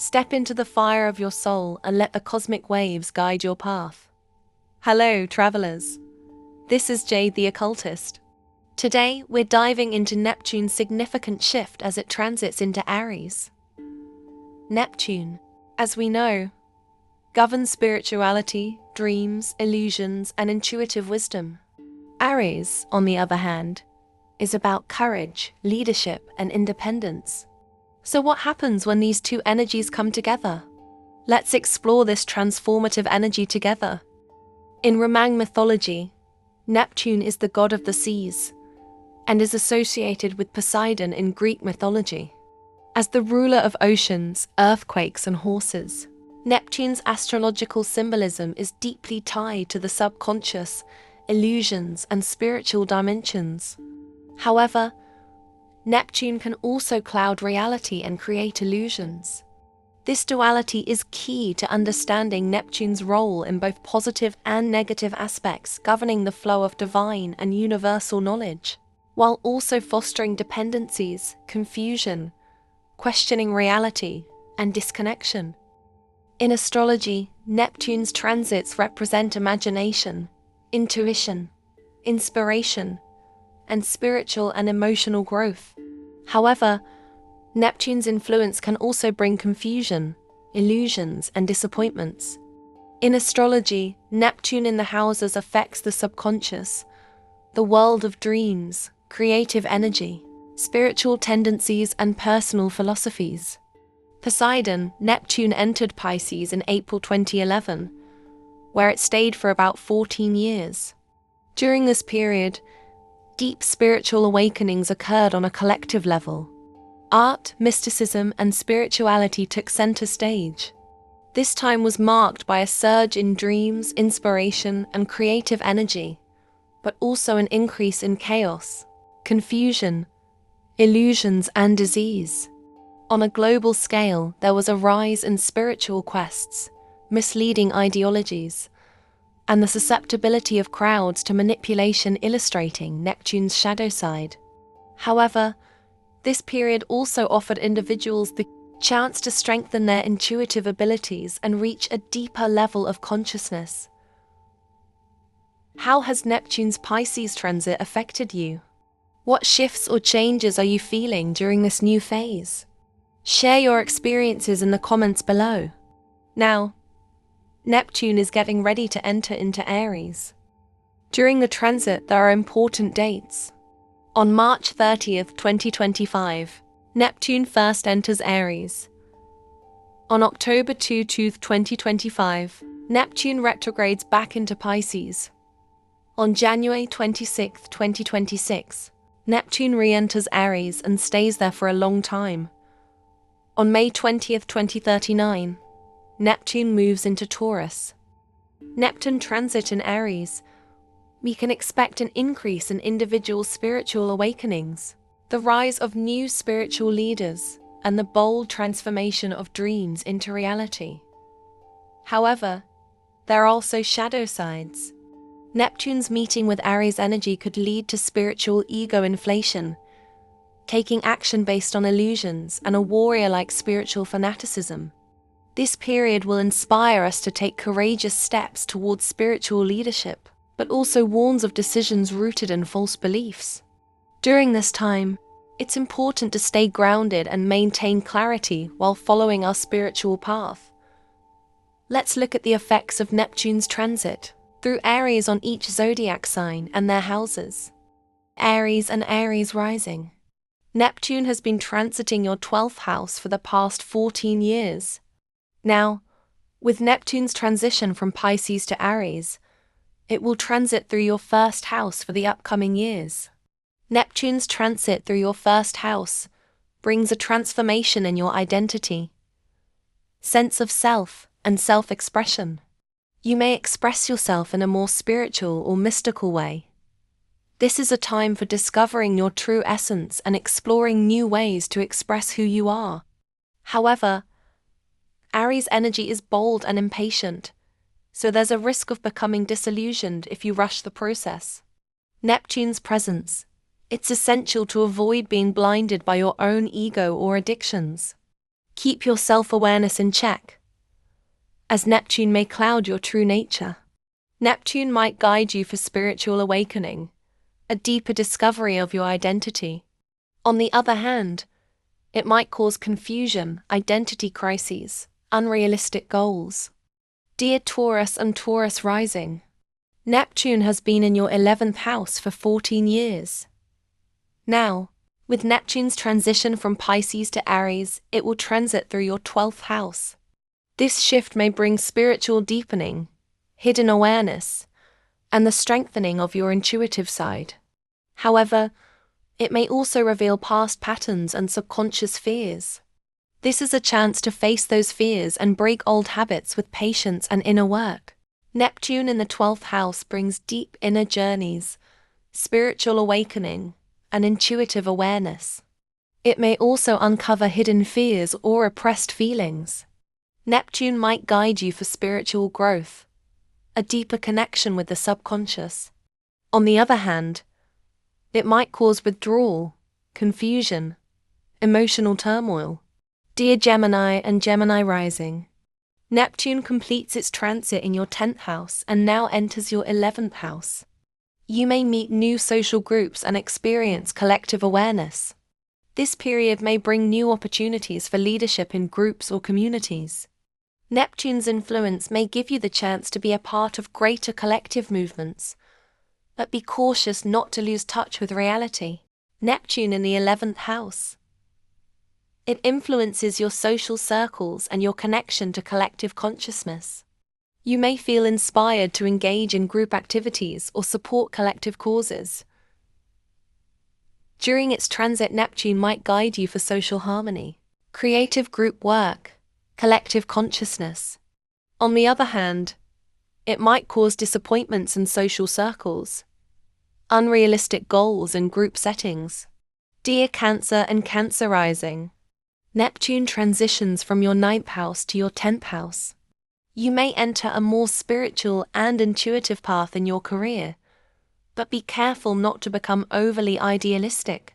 Step into the fire of your soul and let the cosmic waves guide your path. Hello, travelers. This is Jade the Occultist. Today, we're diving into Neptune's significant shift as it transits into Aries. Neptune, as we know, governs spirituality, dreams, illusions, and intuitive wisdom. Aries, on the other hand, is about courage, leadership, and independence. So what happens when these two energies come together? Let's explore this transformative energy together. In Rīsing mythology, Neptune is the god of the seas and is associated with Poseidon in Greek mythology. As the ruler of oceans, earthquakes, and horses, Neptune's astrological symbolism is deeply tied to the subconscious, illusions, and spiritual dimensions. However, Neptune can also cloud reality and create illusions. This duality is key to understanding Neptune's role in both positive and negative aspects, governing the flow of divine and universal knowledge, while also fostering dependencies, confusion, questioning reality, and disconnection. In astrology, Neptune's transits represent imagination, intuition, inspiration, and spiritual and emotional growth. However, Neptune's influence can also bring confusion, illusions, and disappointments. In astrology, Neptune in the houses affects the subconscious, the world of dreams, creative energy, spiritual tendencies, and personal philosophies. Poseidon, Neptune entered Pisces in April 2011, where it stayed for about 14 years. During this period, deep spiritual awakenings occurred on a collective level. Art, mysticism, and spirituality took center stage. This time was marked by a surge in dreams, inspiration, and creative energy, but also an increase in chaos, confusion, illusions, and disease. On a global scale, there was a rise in spiritual quests, misleading ideologies, and the susceptibility of crowds to manipulation, illustrating Neptune's shadow side. However, this period also offered individuals the chance to strengthen their intuitive abilities and reach a deeper level of consciousness. How has Neptune's Pisces transit affected you? What shifts or changes are you feeling during this new phase? Share your experiences in the comments below. Now, Neptune is getting ready to enter into Aries. During the transit, there are important dates. On March 30th, 2025, Neptune first enters Aries. On October 2, 2025, Neptune retrogrades back into Pisces. On January 26, 2026, Neptune re-enters Aries and stays there for a long time. On May 20th, 2039, Neptune moves into Taurus. Neptune transit in Aries. We can expect an increase in individual spiritual awakenings, the rise of new spiritual leaders, and the bold transformation of dreams into reality. However, there are also shadow sides. Neptune's meeting with Aries energy could lead to spiritual ego inflation, taking action based on illusions, and a warrior-like spiritual fanaticism. This period will inspire us to take courageous steps towards spiritual leadership, but also warns of decisions rooted in false beliefs. During this time, it's important to stay grounded and maintain clarity while following our spiritual path. Let's look at the effects of Neptune's transit through Aries on each zodiac sign and their houses. Aries and Aries rising. Neptune has been transiting your 12th house for the past 14 years. Now, with Neptune's transition from Pisces to Aries, it will transit through your first house for the upcoming years. Neptune's transit through your first house brings a transformation in your identity, sense of self, and self-expression. You may express yourself in a more spiritual or mystical way. This is a time for discovering your true essence and exploring new ways to express who you are. However, Aries energy is bold and impatient, so there's a risk of becoming disillusioned if you rush the process. Neptune's presence. It's essential to avoid being blinded by your own ego or addictions. Keep your self-awareness in check, as Neptune may cloud your true nature. Neptune might guide you for spiritual awakening, a deeper discovery of your identity. On the other hand, it might cause confusion, identity crises, unrealistic goals. Dear Taurus and Taurus rising, Neptune has been in your 11th house for 14 years. Now, with Neptune's transition from Pisces to Aries, it will transit through your 12th house. This shift may bring spiritual deepening, hidden awareness, and the strengthening of your intuitive side. However, it may also reveal past patterns and subconscious fears. This is a chance to face those fears and break old habits with patience and inner work. Neptune in the 12th house brings deep inner journeys, spiritual awakening, and intuitive awareness. It may also uncover hidden fears or repressed feelings. Neptune might guide you for spiritual growth, a deeper connection with the subconscious. On the other hand, it might cause withdrawal, confusion, emotional turmoil. Dear Gemini and Gemini rising, Neptune completes its transit in your 10th house and now enters your 11th house. You may meet new social groups and experience collective awareness. This period may bring new opportunities for leadership in groups or communities. Neptune's influence may give you the chance to be a part of greater collective movements, but be cautious not to lose touch with reality. Neptune in the 11th house. It influences your social circles and your connection to collective consciousness. You may feel inspired to engage in group activities or support collective causes. During its transit, Neptune might guide you for social harmony, creative group work, collective consciousness. On the other hand, it might cause disappointments in social circles, unrealistic goals in group settings. Dear Cancer and Cancer rising, Neptune transitions from your 9th house to your 10th house. You may enter a more spiritual and intuitive path in your career, but be careful not to become overly idealistic.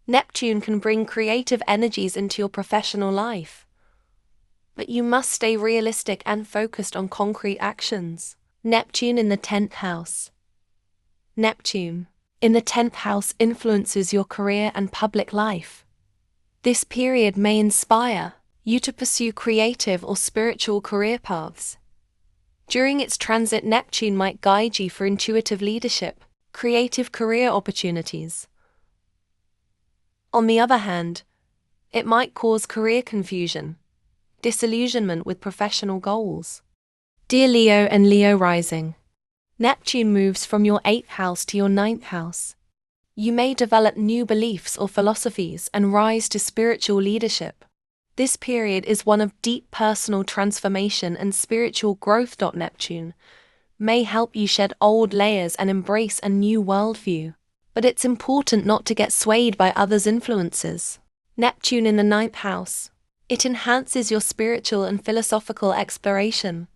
Neptune can bring creative energies into your professional life, but you must stay realistic and focused on concrete actions. Neptune in the 10th house. Neptune in the 10th house influences your career and public life. This period may inspire you to pursue creative or spiritual career paths. During its transit, Neptune might guide you for intuitive leadership, creative career opportunities. On the other hand, it might cause career confusion, disillusionment with professional goals. Dear Leo and Leo rising, Neptune moves from your 8th house to your 9th house. You may develop new beliefs or philosophies and rise to spiritual leadership. This period is one of deep personal transformation and spiritual growth. Neptune may help you shed old layers and embrace a new worldview, but it's important not to get swayed by others' influences. Neptune in the 9th house. It enhances your spiritual and philosophical exploration.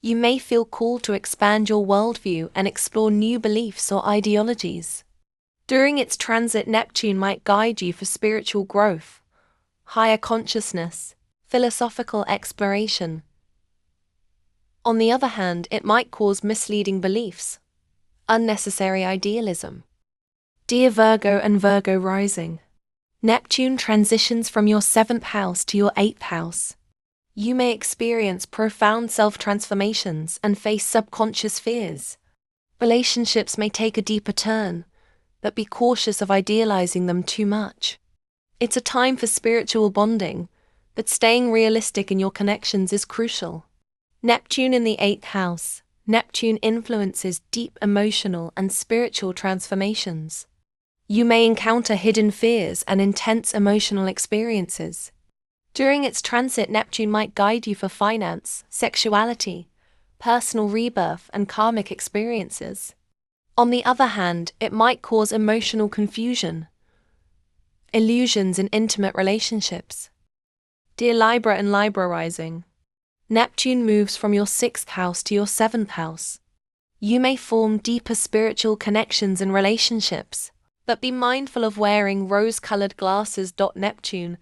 You may feel called to expand your worldview and explore new beliefs or ideologies. During its transit, Neptune might guide you for spiritual growth, higher consciousness, philosophical exploration. On the other hand, it might cause misleading beliefs, unnecessary idealism. Dear Virgo and Virgo rising, Neptune transitions from your 7th house to your 8th house. You may experience profound self-transformations and face subconscious fears. Relationships may take a deeper turn, but be cautious of idealizing them too much. It's a time for spiritual bonding, but staying realistic in your connections is crucial. Neptune in the 8th house. Neptune influences deep emotional and spiritual transformations. You may encounter hidden fears and intense emotional experiences. During its transit, Neptune might guide you for finance, sexuality, personal rebirth, and karmic experiences. On the other hand, it might cause emotional confusion, illusions in intimate relationships. Dear Libra and Libra rising, Neptune moves from your 6th house to your 7th house. You may form deeper spiritual connections in relationships, but be mindful of wearing rose-colored glasses. Neptune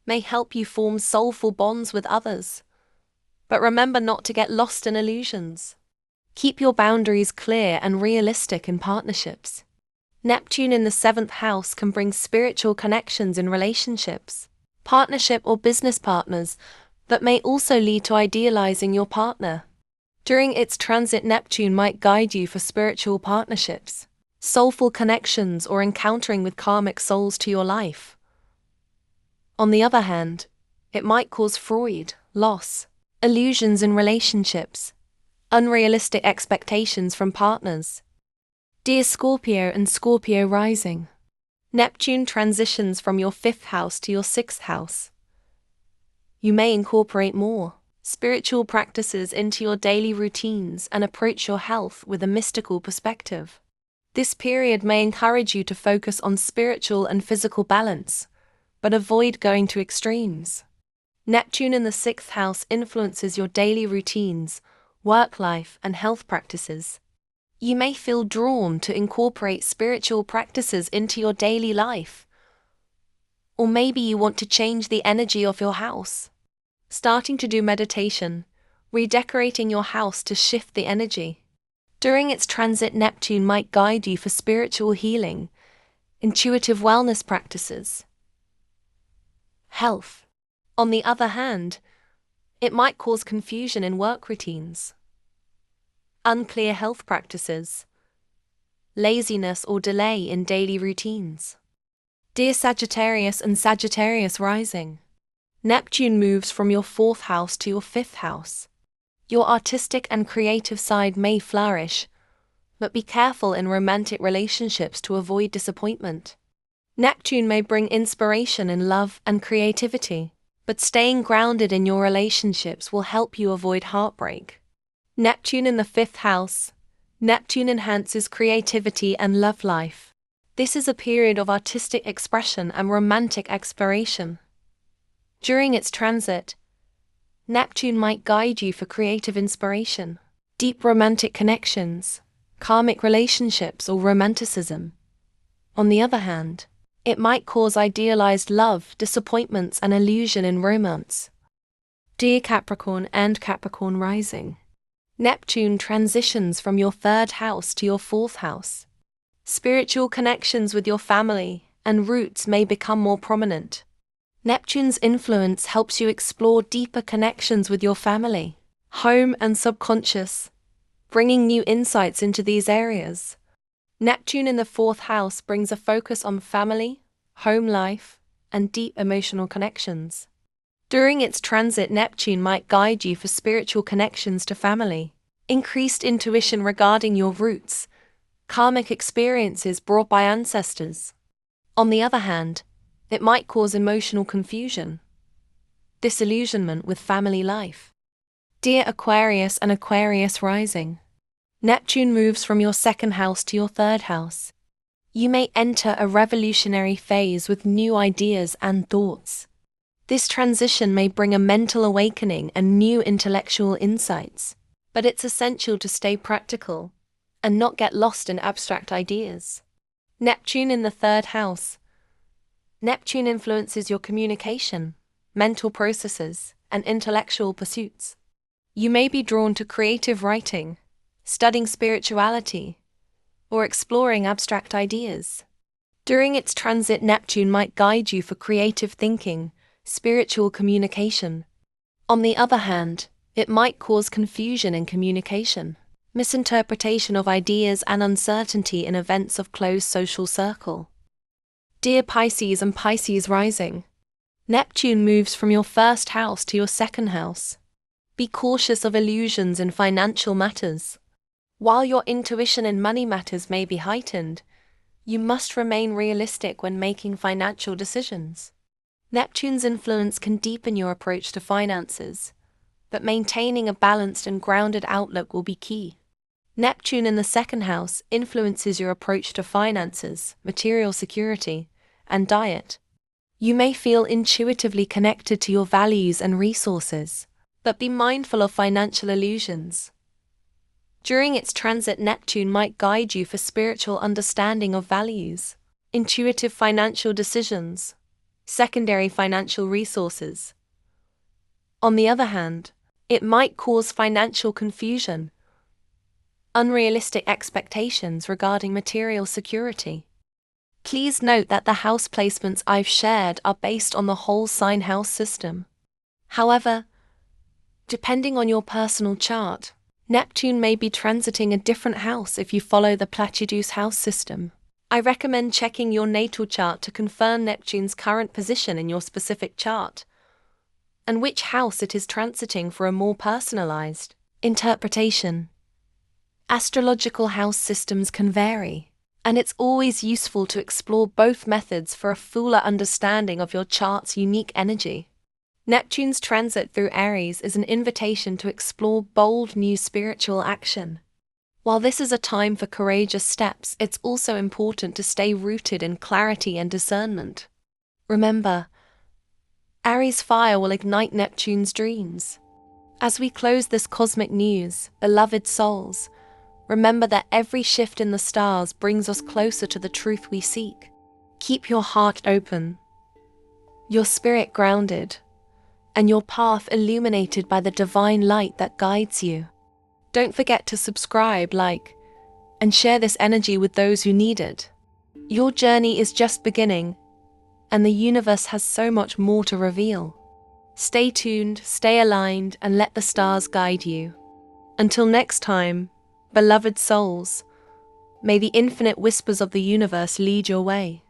may help you form soulful bonds with others. But remember not to get lost in illusions. Keep your boundaries clear and realistic in partnerships. Neptune in the 7th house can bring spiritual connections in relationships, partnership or business partners, but may also lead to idealizing your partner. During its transit, Neptune might guide you for spiritual partnerships, soulful connections, or encountering with karmic souls to your life. On the other hand, it might cause fraud, loss, illusions in relationships, unrealistic expectations from partners. Dear Scorpio and Scorpio rising, Neptune transitions from your 5th house to your 6th house. You may incorporate more spiritual practices into your daily routines and approach your health with a mystical perspective. This period may encourage you to focus on spiritual and physical balance, but avoid going to extremes. Neptune in the 6th house influences your daily routines, work life, and health practices. You may feel drawn to incorporate spiritual practices into your daily life. Or maybe you want to change the energy of your house, starting to do meditation, redecorating your house to shift the energy. During its transit, Neptune might guide you for spiritual healing, intuitive wellness practices, health. On the other hand, it might cause confusion in work routines, unclear health practices, laziness, or delay in daily routines. Dear Sagittarius and Sagittarius rising, Neptune moves from your 4th house to your 5th house. Your artistic and creative side may flourish, but be careful in romantic relationships to avoid disappointment. Neptune may bring inspiration in love and creativity, but staying grounded in your relationships will help you avoid heartbreak. Neptune in the 5th house. Neptune enhances creativity and love life. This is a period of artistic expression and romantic exploration. During its transit, Neptune might guide you for creative inspiration, deep romantic connections, karmic relationships, or romanticism. On the other hand, it might cause idealized love, disappointments, and illusion in romance. Dear Capricorn and Capricorn rising, Neptune transitions from your 3rd house to your 4th house. Spiritual connections with your family and roots may become more prominent. Neptune's influence helps you explore deeper connections with your family, home, and subconscious, bringing new insights into these areas. Neptune in the 4th house brings a focus on family, home life, and deep emotional connections. During its transit, Neptune might guide you for spiritual connections to family, increased intuition regarding your roots, karmic experiences brought by ancestors. On the other hand, it might cause emotional confusion, disillusionment with family life. Dear Aquarius and Aquarius rising, Neptune moves from your 2nd house to your 3rd house. You may enter a revolutionary phase with new ideas and thoughts. This transition may bring a mental awakening and new intellectual insights, but it's essential to stay practical and not get lost in abstract ideas. Neptune in the 3rd house. Neptune influences your communication, mental processes, and intellectual pursuits. You may be drawn to creative writing, studying spirituality, or exploring abstract ideas. During its transit, Neptune might guide you for creative thinking, spiritual communication. On the other hand, it might cause confusion in communication, misinterpretation of ideas, and uncertainty in events of close social circle. Dear Pisces and Pisces rising, Neptune moves from your 1st house to your 2nd house. Be cautious of illusions in financial matters. While your intuition in money matters may be heightened, you must remain realistic when making financial decisions. Neptune's influence can deepen your approach to finances, but maintaining a balanced and grounded outlook will be key. Neptune in the 2nd house influences your approach to finances, material security, and diet. You may feel intuitively connected to your values and resources, but be mindful of financial illusions. During its transit, Neptune might guide you for spiritual understanding of values, intuitive financial decisions, secondary financial resources. On the other hand, it might cause financial confusion, unrealistic expectations regarding material security. Please note that the house placements I've shared are based on the whole sign house system. However, depending on your personal chart, Neptune may be transiting a different house if you follow the Placidus house system. I recommend checking your natal chart to confirm Neptune's current position in your specific chart and which house it is transiting for a more personalized interpretation. Astrological house systems can vary, and it's always useful to explore both methods for a fuller understanding of your chart's unique energy. Neptune's transit through Aries is an invitation to explore bold new spiritual action. While this is a time for courageous steps, it's also important to stay rooted in clarity and discernment. Remember, Aries fire will ignite Neptune's dreams. As we close this cosmic news, beloved souls, remember that every shift in the stars brings us closer to the truth we seek. Keep your heart open, your spirit grounded, and your path illuminated by the divine light that guides you. Don't forget to subscribe, like, and share this energy with those who need it. Your journey is just beginning, and the universe has so much more to reveal. Stay tuned, stay aligned, and let the stars guide you. Until next time, beloved souls, may the infinite whispers of the universe lead your way.